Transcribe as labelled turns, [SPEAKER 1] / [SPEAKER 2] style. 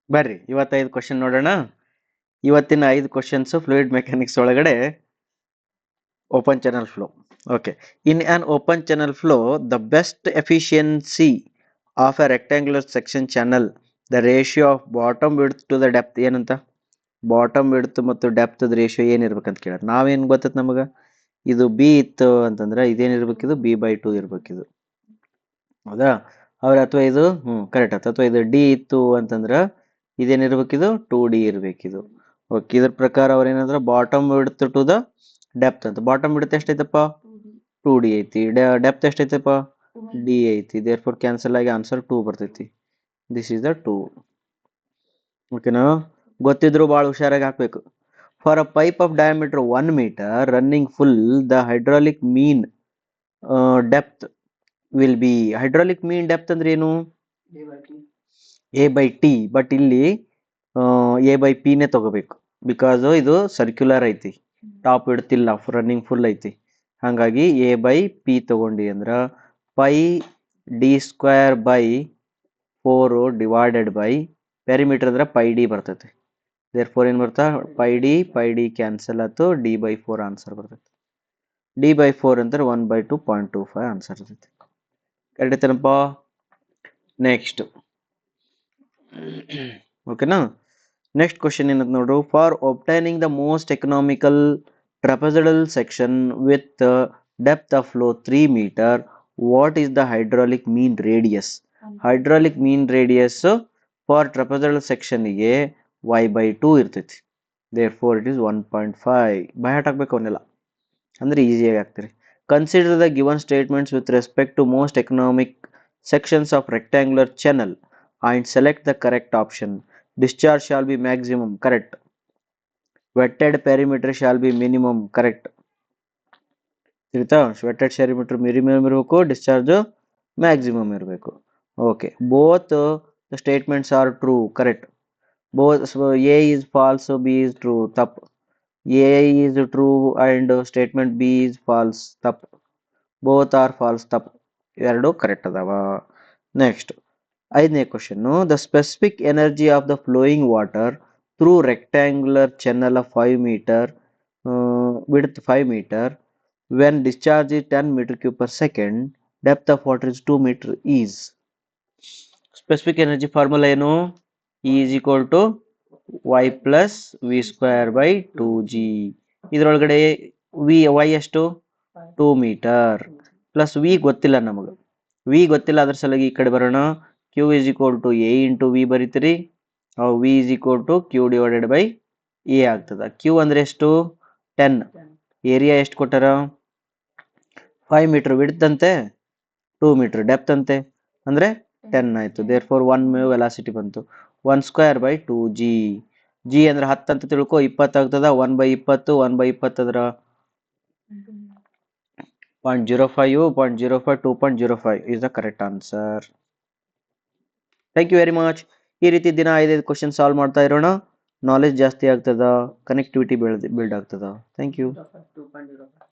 [SPEAKER 1] ಬರ್ರಿ ಇವತ್ತು 5 ಕ್ವಶನ್ ನೋಡೋಣ. ಇವತ್ತಿನ 5 ಕ್ವಶನ್ಸ್ ಫ್ಲೂಯಿಡ್ ಮೆಕ್ಯಾನಿಕ್ಸ್ ಒಳಗಡೆ open channel flow. Okay, in on open channel flow the best efficiency of a rectangular section channel the ratio of bottom width to the depth ಏನಂತ, bottom width ಮತ್ತು depth ratio ಏನಿರ್ಬೇಕಂತ ಕೇಳ. ನಾವೇನು ಗೊತ್ತೈತೆ ನಮಗೆ, ಇದು B ಇತ್ತು ಅಂತಂದ್ರೆ ಇದೇನಿರ್ಬೇಕಿದು B/2 ಇರ್ಬೇಕಿದು, ಹೌದಾ? ಅಥವಾ ಇದು ಕರೆಕ್ಟ್ ಆಯ್ತು. ಅಥವಾ ಇದು ಡಿ ಇತ್ತು ಅಂತಂದ್ರೆ ಇದೇನಿರ್ಬೇಕಿದು 2D ಇರ್ಬೇಕಿದು. ಓಕೆ, ಇದ್ರ ಪ್ರಕಾರ ಅವ್ರೇನಂದ್ರೆ bottom width to the depth ಅಂತ. ಬಾಟಮ್ ವಿಡ್ತ್ ಎಷ್ಟೈತಪ್ಪ 2D ಐತಿ, ಡೆಪ್ತ್ ಎಷ್ಟೈತಪ್ಪ D ಐತಿ. ದೇರ್ ಫೋರ್ ಕ್ಯಾನ್ಸಲ್ ಆಗಿ ಆನ್ಸರ್ 2 ಬರ್ತೈತಿ. This is the 2. ಓಕೆನಾ? ಗೊತ್ತಿದ್ರು ಭಾಳ ಹುಷಾರಾಗಿ ಹಾಕ್ಬೇಕು. For a pipe of diameter 1 metre running full the hydraulic mean depth will be. Hydraulic mean depth ಅಂದ್ರೆ ಏನು? A/T. ಬಟ್ ಇಲ್ಲಿ A/P ನೇ ತಗೋಬೇಕು, ಬಿಕಾಸ್ ಇದು ಸರ್ಕ್ಯುಲರ್ ಐತಿ, ಟಾಪ್ ಇಡ್ತಿಲ್ಲ, ರನ್ನಿಂಗ್ ಫುಲ್ ಐತಿ. ಹಾಗಾಗಿ A/P ತಗೊಂಡಿ ಅಂದ್ರೆ pi D²/4 divided by perimeter ಅಂದ್ರೆ πD ಬರ್ತೈತಿ. ದೇರ್ ಫೋರ್ ಏನು ಬರ್ತಾ πD ಕ್ಯಾನ್ಸಲ್ ಆಯ್ತು, D/4 ಆನ್ಸರ್ ಬರ್ತೈತಿ. D/4 ಅಂದ್ರೆ 1/2.25 ಆನ್ಸರ್ ಇರ್ತೈತಿ. ಕರೆಕ್ಟ್ ಐತೇನಪ್ಪ? ನೆಕ್ಸ್ಟ್ ಓಕೆನಾ? ನೆಕ್ಸ್ಟ್ ಕ್ವಶನ್ ಏನಂತ ನೋಡು. For obtaining the most economical trapezoidal section with depth of flow 3 metre, what is the hydraulic mean radius? Hydraulic mean radius for trapezoidal ಸೆಕ್ಷನ್ಗೆ y/2 ಇರ್ತೈತಿ. Therefore it is 1.5. By heart ಹಾಕ್ಬೇಕು ಅವನ್ನೆಲ್ಲ, ಅಂದ್ರೆ ಈಸಿಯಾಗಿ ಆಗ್ತೀರಿ. Consider the given statements with respect to most economic sections of rectangular channel and select the correct option. Discharge shall be maximum, correct. Wetted perimeter shall be minimum, correct. Wetted perimeter minimum ಇರಬೇಕು, discharge maximum ಇರಬೇಕು. Okay, both the statements are true, correct. Both A is false, B is true, ತಪ್ಪು. A is true and statement B is false, ತಪ್ಪು. Both are false, ತಪ್ಪು. ಎರಡು correct ಅದಾವ. Next 5ನೇ question. The specific energy of the flowing water through rectangular channel of 5 metre width 5 metre when discharge is 10 meter cube per second, depth of water is 2 meter is. Specific energy formula ಏನು? E is equal to y plus v square by 2g. ಇದರೊಳಗಡೆ y ಎಷ್ಟು? 2 metre plus V ಗೊತ್ತಿಲ್ಲ ನಮಗೆ. V ಗೊತ್ತಿಲ್ಲ, ಅದ್ರ ಸಲುವಾಗಿ ಈ ಕಡೆ ಬರೋಣ. Q is equal to A into V ಬರೀತೀರಿ. V is equal to Q divided by A ಆಗ್ತದ. Q ಅಂದ್ರೆ ಎಷ್ಟು? 10. ಏರಿಯಾ ಎಷ್ಟು ಕೊಟ್ಟಾರ? 5 ಮೀಟರ್ ವಿಡ್ತ್ ಅಂತೆ, 2 ಮೀಟರ್ ಡೆಪ್ತ್ ಅಂತೆ, ಅಂದ್ರೆ 10 ಆಯ್ತು. ದೇರ್ ಫೋರ್ 1 ವೆಲಾಸಿಟಿ ಬಂತು. 1/2/2g. g ಅಂದ್ರೆ 10 ಅಂತ ತಿಳ್ಕೊ, 20 ಆಗ್ತದ. 1/20, 1/20 ಅದ್ರ 0.05, 0.05, 2.05 is the correct answer. Thank you very much. ಈ ರೀತಿ ದಿನ 5 ಕ್ವಶನ್ ಸಾಲ್ವ್ ಮಾಡ್ತಾ ಇರೋಣ. ನಾಲೆಜ್ ಜಾಸ್ತಿ ಆಗ್ತದ, ಕನೆಕ್ಟಿವಿಟಿ ಬಿಲ್ಡ್ ಆಗ್ತದ. Thank you.